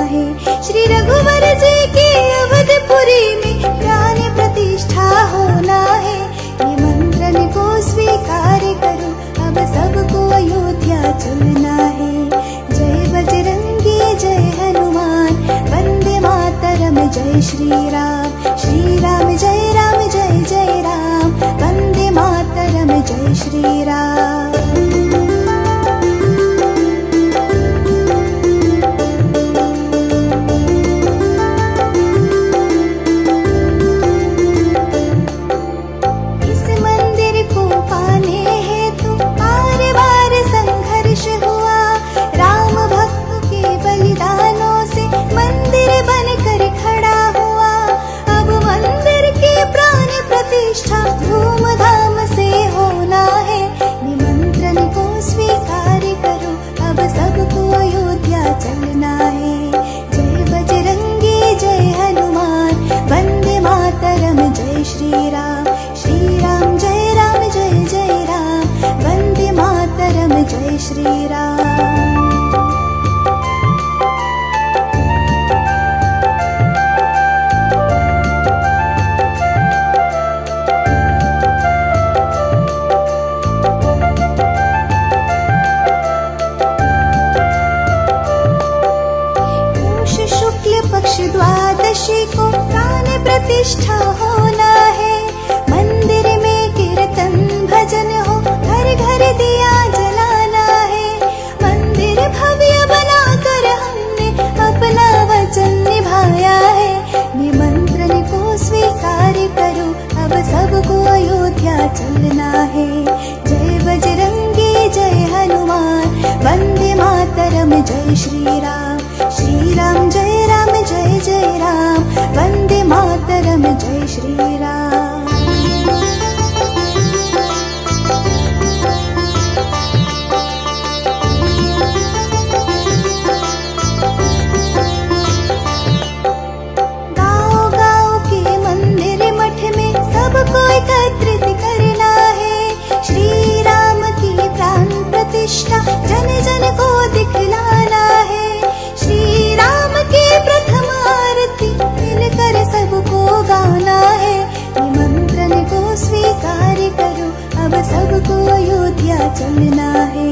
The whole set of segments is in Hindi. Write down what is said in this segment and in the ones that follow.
है। श्री रघुवर जी की अवधपुरी में प्राण प्रतिष्ठा होना है। निमंत्रण को स्वीकार करो, अब सबको अयोध्या चलना है। जय बजरंगी जय हनुमान, वंदे मातरम जय श्री राम। श्री राम जय राम जय जय राम, वंदे मातरम जय श्री राम। धूमधाम से होना है। निमंत्रण को स्वीकार करो, अब सबको अयोध्या चलना है। जय बजरंगी जय हनुमान, वंदे मातरम जय श्री राम। श्री राम जय राम जय जय राम, वंदे मातरम जय श्री राम। द्वादशी को प्राण प्रतिष्ठा होना है। मंदिर में कीर्तन भजन हो, घर घर दिया जलाना है। मंदिर भव्य बनाकर हमने अपना वचन निभाया है। निमंत्रण को स्वीकार करो, अब सबको अयोध्या चलना है। जय बजरंगी जय हनुमान, वंदे मातरम जय श्री राम। श्री राम जय राम जय जय राम, वंदे मातरम जय श्री राम। गाँव गाँव के मंदिर मठ में सबको एकत्रित करना है। श्री राम की प्राण प्रतिष्ठा जन जन को दिखलाना है। श्री राम की प्रथम आरती मिलकर सबको गाना है। निमंत्रण को स्वीकार करो, अब सबको अयोध्या चलना है।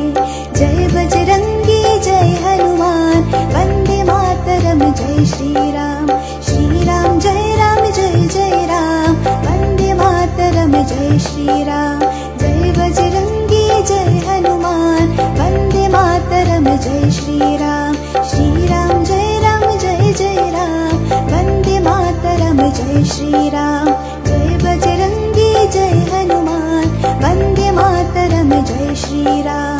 जय बजरंगी जय हनुमान, वंदे मातरम जय श्री राम। श्री राम जय राम जय जय राम, वंदे मातरम जय श्री राम। जय बजरंगी जय हनुमान, वंदे मातरम जय श्री राम। श्री राम जय राम जय जय राम, वंदे मातरम जय श्री राम। जय बजरंगी जय हनुमान, वंदे मातरम जय श्री राम।